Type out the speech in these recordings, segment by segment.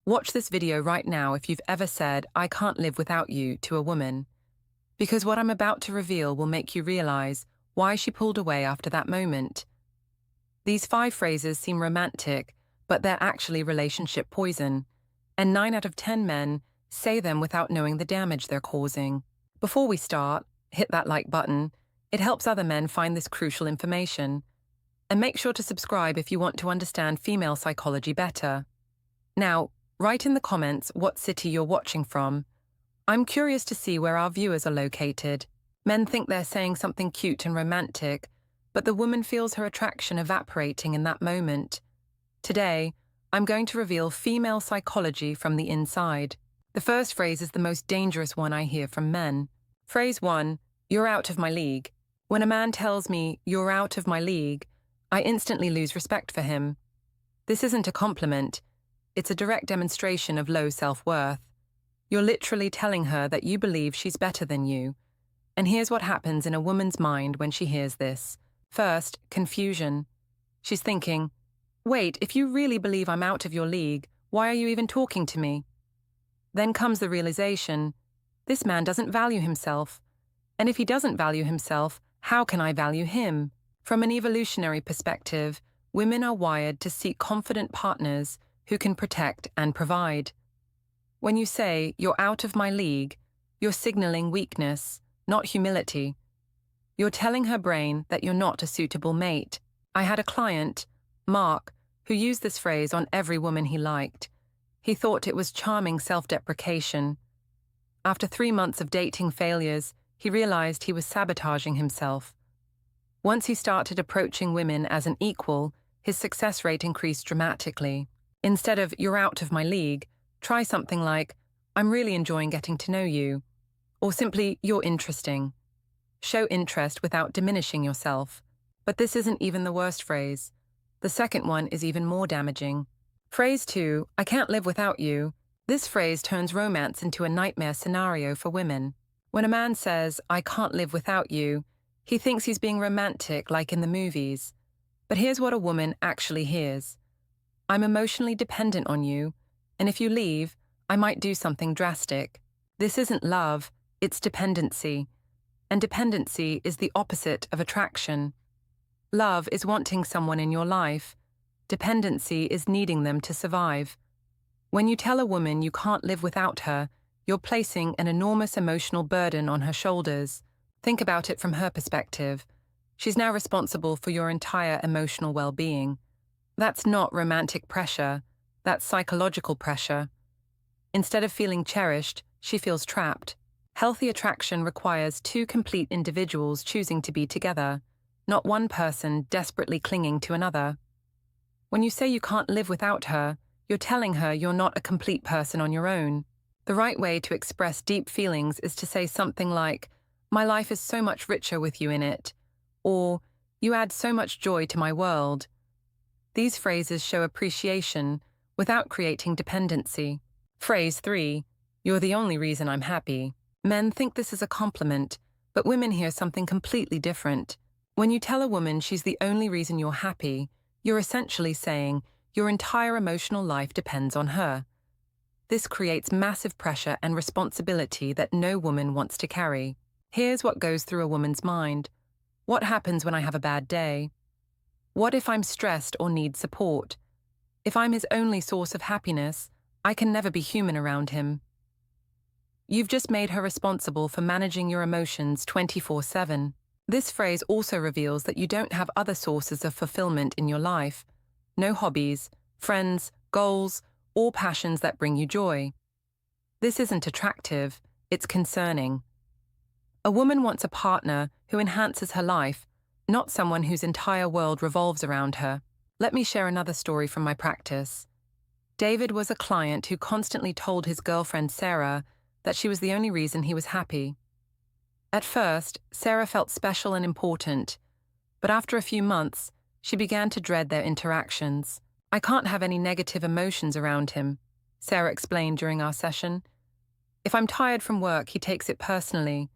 Watch this video right now if you've ever said, "I can't live without you," to a woman, because what I'm about to reveal will make you realize why she pulled away after that moment. These 5 phrases seem romantic, but they're actually relationship poison, and 9 out of 10 men say them without knowing the damage they're causing. Before we start, hit that like button. It helps other men find this crucial information. And make sure to subscribe if you want to understand female psychology better. Now, write in the comments what city you're watching from. I'm curious to see where our viewers are located. Men think they're saying something cute and romantic, but the woman feels her attraction evaporating in that moment. Today, I'm going to reveal female psychology from the inside. The first phrase is the most dangerous one I hear from men. Phrase 1, "You're out of my league." When a man tells me, "You're out of my league," I instantly lose respect for him. This isn't a compliment. It's a direct demonstration of low self-worth. You're literally telling her that you believe she's better than you. And here's what happens in a woman's mind when she hears this. First, confusion. She's thinking, "Wait, if you really believe I'm out of your league, why are you even talking to me?" Then comes the realization, this man doesn't value himself. And if he doesn't value himself, how can I value him? From an evolutionary perspective, women are wired to seek confident partners who can protect and provide. When you say, "You're out of my league," you're signaling weakness, not humility. You're telling her brain that you're not a suitable mate. I had a client, Mark, who used this phrase on every woman he liked. He thought it was charming self-deprecation. After 3 months of dating failures, he realized he was sabotaging himself. Once he started approaching women as an equal, his success rate increased dramatically. Instead of "You're out of my league," try something like, "I'm really enjoying getting to know you," or simply, "You're interesting." Show interest without diminishing yourself. But this isn't even the worst phrase. The second one is even more damaging. Phrase 2, "I can't live without you." This phrase turns romance into a nightmare scenario for women. When a man says, "I can't live without you," he thinks he's being romantic like in the movies. But here's what a woman actually hears. "I'm emotionally dependent on you, and if you leave, I might do something drastic." This isn't love, it's dependency. And dependency is the opposite of attraction. Love is wanting someone in your life. Dependency is needing them to survive. When you tell a woman you can't live without her, you're placing an enormous emotional burden on her shoulders. Think about it from her perspective. She's now responsible for your entire emotional well-being. That's not romantic pressure, that's psychological pressure. Instead of feeling cherished, she feels trapped. Healthy attraction requires 2 complete individuals choosing to be together, not one person desperately clinging to another. When you say you can't live without her, you're telling her you're not a complete person on your own. The right way to express deep feelings is to say something like, "My life is so much richer with you in it," or "You add so much joy to my world." These phrases show appreciation without creating dependency. Phrase 3, "You're the only reason I'm happy." Men think this is a compliment, but women hear something completely different. When you tell a woman she's the only reason you're happy, you're essentially saying your entire emotional life depends on her. This creates massive pressure and responsibility that no woman wants to carry. Here's what goes through a woman's mind. What happens when I have a bad day? What if I'm stressed or need support? If I'm his only source of happiness, I can never be human around him. You've just made her responsible for managing your emotions 24/7. This phrase also reveals that you don't have other sources of fulfillment in your life. No hobbies, friends, goals, or passions that bring you joy. This isn't attractive, it's concerning. A woman wants a partner who enhances her life, not someone whose entire world revolves around her. Let me share another story from my practice. David was a client who constantly told his girlfriend Sarah that she was the only reason he was happy. At first, Sarah felt special and important, but after a few months, she began to dread their interactions. "I can't have any negative emotions around him," Sarah explained during our session. "If I'm tired from work, he takes it personally.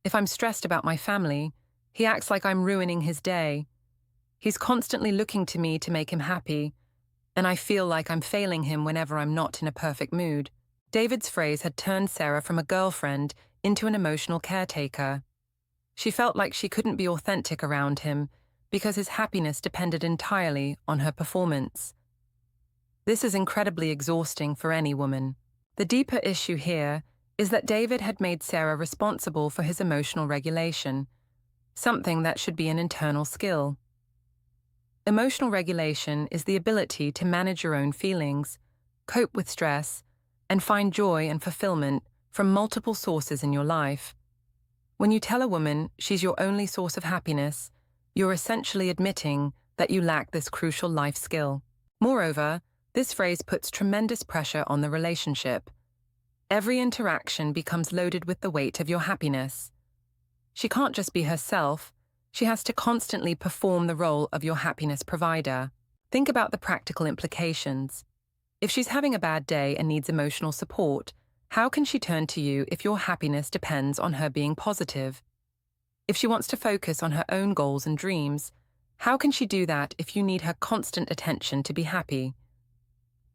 If I'm stressed about my family, he acts like I'm ruining his day. He's constantly looking to me to make him happy. and I feel like I'm failing him whenever I'm not in a perfect mood. David's phrase had turned Sarah from a girlfriend into an emotional caretaker. She felt like she couldn't be authentic around him because his happiness depended entirely on her performance. This is incredibly exhausting for any woman. The deeper issue here is that David had made Sarah responsible for his emotional regulation, something that should be an internal skill. Emotional regulation is the ability to manage your own feelings, cope with stress, and find joy and fulfillment from multiple sources in your life. When you tell a woman she's your only source of happiness, you're essentially admitting that you lack this crucial life skill. Moreover, this phrase puts tremendous pressure on the relationship. Every interaction becomes loaded with the weight of your happiness. She can't just be herself, she has to constantly perform the role of your happiness provider. Think about the practical implications. If she's having a bad day and needs emotional support, how can she turn to you if your happiness depends on her being positive? If she wants to focus on her own goals and dreams, how can she do that if you need her constant attention to be happy?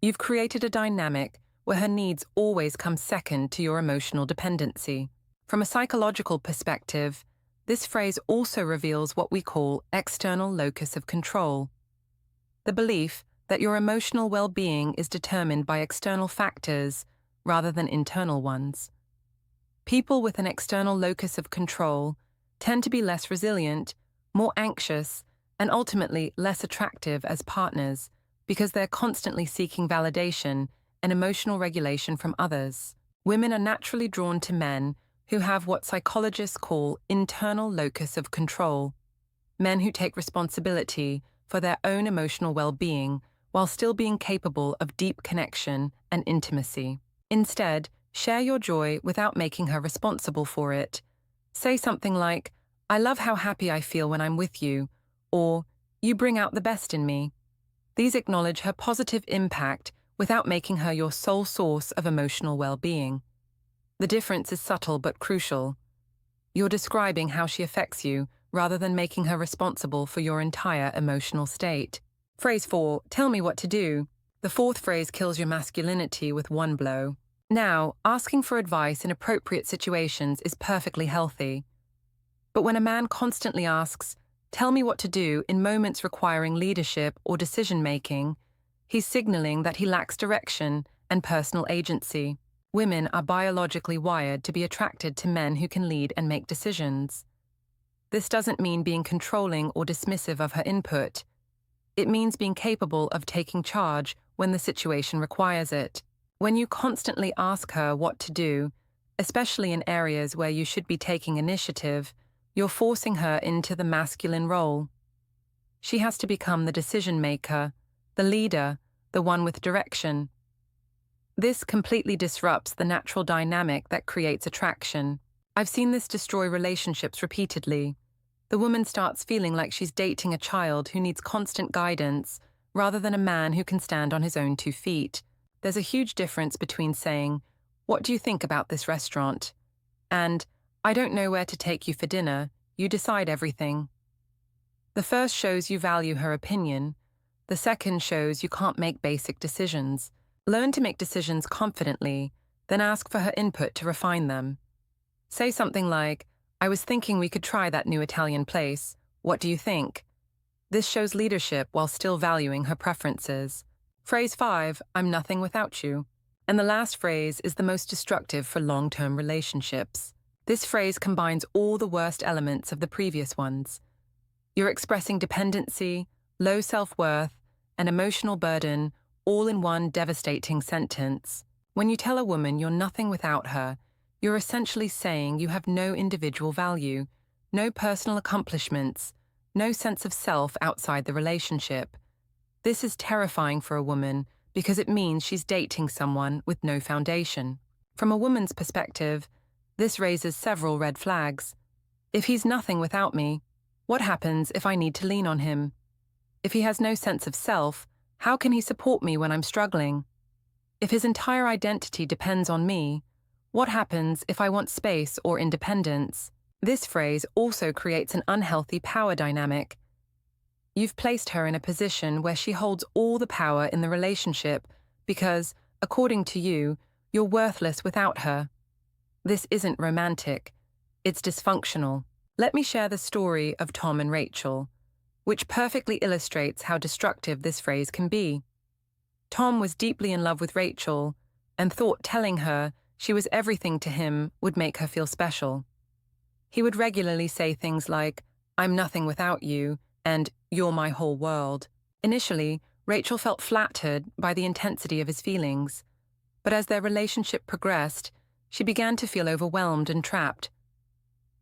You've created a dynamic where her needs always come second to your emotional dependency. From a psychological perspective, this phrase also reveals what we call external locus of control. The belief that your emotional well-being is determined by external factors rather than internal ones. People with an external locus of control tend to be less resilient, more anxious, and ultimately less attractive as partners because they're constantly seeking validation and emotional regulation from others. Women are naturally drawn to men who have what psychologists call internal locus of control, men who take responsibility for their own emotional well-being while still being capable of deep connection and intimacy. Instead, share your joy without making her responsible for it. Say something like, "I love how happy I feel when I'm with you," or "You bring out the best in me." These acknowledge her positive impact without making her your sole source of emotional well-being. The difference is subtle but crucial. You're describing how she affects you rather than making her responsible for your entire emotional state. Phrase 4, tell me what to do. The fourth phrase kills your masculinity with one blow. Now, asking for advice in appropriate situations is perfectly healthy. But when a man constantly asks, "Tell me what to do," in moments requiring leadership or decision-making, he's signaling that he lacks direction and personal agency. Women are biologically wired to be attracted to men who can lead and make decisions. This doesn't mean being controlling or dismissive of her input. It means being capable of taking charge when the situation requires it. When you constantly ask her what to do, especially in areas where you should be taking initiative, you're forcing her into the masculine role. She has to become the decision maker, the leader, the one with direction. This completely disrupts the natural dynamic that creates attraction. I've seen this destroy relationships repeatedly. The woman starts feeling like she's dating a child who needs constant guidance rather than a man who can stand on his own 2 feet. There's a huge difference between saying, "What do you think about this restaurant?" and "I don't know where to take you for dinner, you decide everything." The first shows you value her opinion. The second shows you can't make basic decisions. Learn to make decisions confidently, then ask for her input to refine them. Say something like, "I was thinking we could try that new Italian place. What do you think?" This shows leadership while still valuing her preferences. Phrase 5, I'm nothing without you. And the last phrase is the most destructive for long-term relationships. This phrase combines all the worst elements of the previous ones. You're expressing dependency, low self-worth, and emotional burden all in one devastating sentence. When you tell a woman you're nothing without her, you're essentially saying you have no individual value, no personal accomplishments, no sense of self outside the relationship. This is terrifying for a woman because it means she's dating someone with no foundation. From a woman's perspective, this raises several red flags. If he's nothing without me, what happens if I need to lean on him? If he has no sense of self, how can he support me when I'm struggling? If his entire identity depends on me, what happens if I want space or independence? This phrase also creates an unhealthy power dynamic. You've placed her in a position where she holds all the power in the relationship because, according to you, you're worthless without her. This isn't romantic. It's dysfunctional. Let me share the story of Tom and Rachel, which perfectly illustrates how destructive this phrase can be. Tom was deeply in love with Rachel and thought telling her she was everything to him would make her feel special. He would regularly say things like, "I'm nothing without you," and "you're my whole world." Initially, Rachel felt flattered by the intensity of his feelings, but as their relationship progressed, she began to feel overwhelmed and trapped.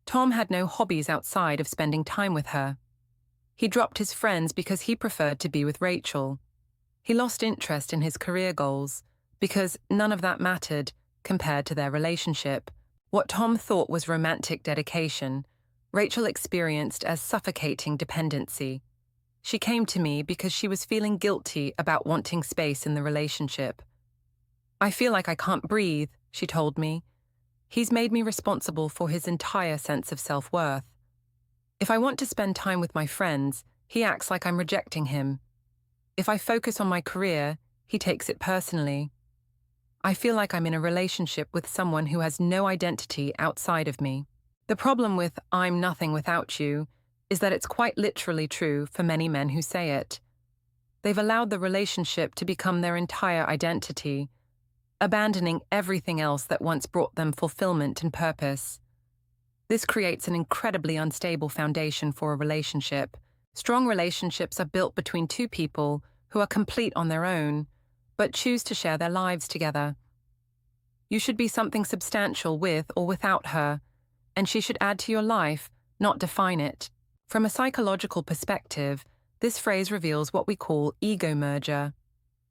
Tom had no hobbies outside of spending time with her. He dropped his friends because he preferred to be with Rachel. He lost interest in his career goals because none of that mattered compared to their relationship. What Tom thought was romantic dedication, Rachel experienced as suffocating dependency. She came to me because she was feeling guilty about wanting space in the relationship. "I feel like I can't breathe," she told me. "He's made me responsible for his entire sense of self-worth. If I want to spend time with my friends, he acts like I'm rejecting him. If I focus on my career, he takes it personally. I feel like I'm in a relationship with someone who has no identity outside of me." The problem with "I'm nothing without you" is that it's quite literally true for many men who say it. They've allowed the relationship to become their entire identity, abandoning everything else that once brought them fulfillment and purpose. This creates an incredibly unstable foundation for a relationship. Strong relationships are built between two people who are complete on their own, but choose to share their lives together. You should be something substantial with or without her, and she should add to your life, not define it. From a psychological perspective, this phrase reveals what we call ego merger,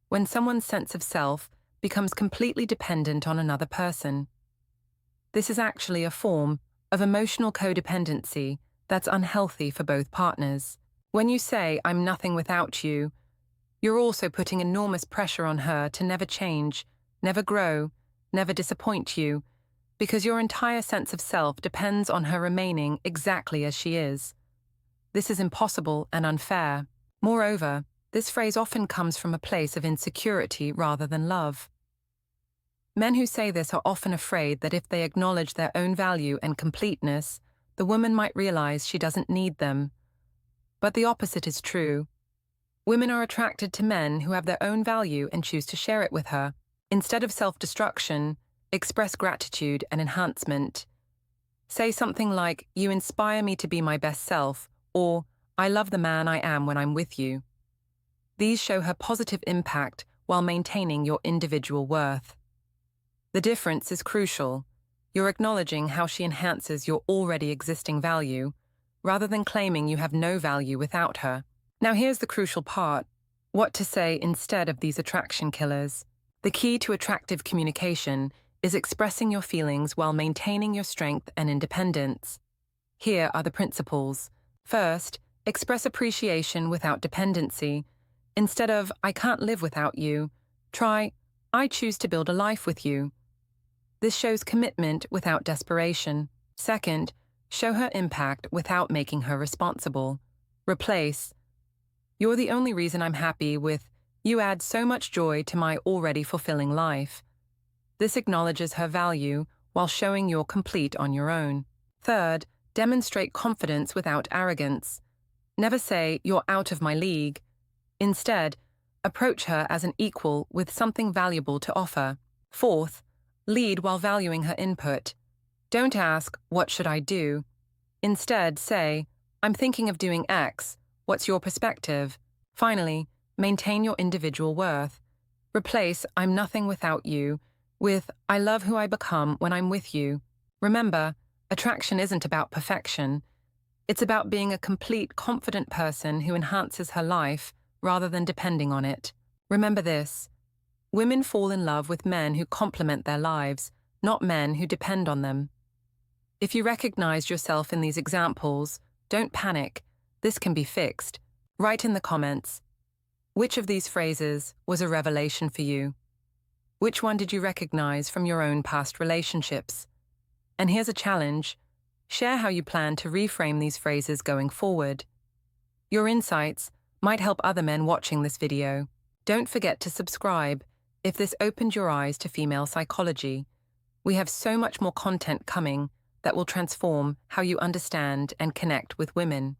when someone's sense of self becomes completely dependent on another person. This is actually a form of emotional codependency that's unhealthy for both partners. When you say, "I'm nothing without you," you're also putting enormous pressure on her to never change, never grow, never disappoint you, because your entire sense of self depends on her remaining exactly as she is. This is impossible and unfair. Moreover, this phrase often comes from a place of insecurity rather than love. Men who say this are often afraid that if they acknowledge their own value and completeness, the woman might realize she doesn't need them. But the opposite is true. Women are attracted to men who have their own value and choose to share it with her. Instead of self-destruction, express gratitude and enhancement. Say something like, "You inspire me to be my best self," or "I love the man I am when I'm with you." These show her positive impact while maintaining your individual worth. The difference is crucial. You're acknowledging how she enhances your already existing value, rather than claiming you have no value without her. Now here's the crucial part: what to say instead of these attraction killers. The key to attractive communication is expressing your feelings while maintaining your strength and independence. Here are the principles. First, express appreciation without dependency. Instead of "I can't live without you," try "I choose to build a life with you." This shows commitment without desperation. Second, show her impact without making her responsible. Replace "You're the only reason I'm happy" with "You add so much joy to my already fulfilling life." This acknowledges her value while showing you're complete on your own. Third, demonstrate confidence without arrogance. Never say "You're out of my league." Instead, approach her as an equal with something valuable to offer. Fourth, lead while valuing her input. Don't ask, "What should I do?" Instead, say, "I'm thinking of doing X. What's your perspective?" Finally, maintain your individual worth. Replace "I'm nothing without you" with "I love who I become when I'm with you." Remember, attraction isn't about perfection. It's about being a complete, confident person who enhances her life rather than depending on it. Remember this: women fall in love with men who complement their lives, not men who depend on them. If you recognized yourself in these examples, don't panic. This can be fixed. Write in the comments, which of these phrases was a revelation for you? Which one did you recognize from your own past relationships? And here's a challenge: share how you plan to reframe these phrases going forward. Your insights, might help other men watching this video. Don't forget to subscribe if this opened your eyes to female psychology. We have so much more content coming that will transform how you understand and connect with women.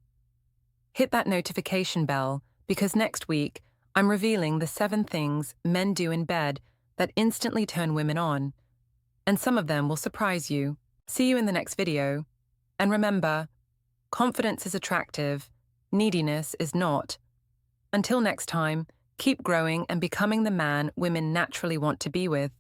Hit that notification bell because next week I'm revealing the 7 things men do in bed that instantly turn women on, and some of them will surprise you. See you in the next video. And remember, confidence is attractive, neediness is not. Until next time, keep growing and becoming the man women naturally want to be with.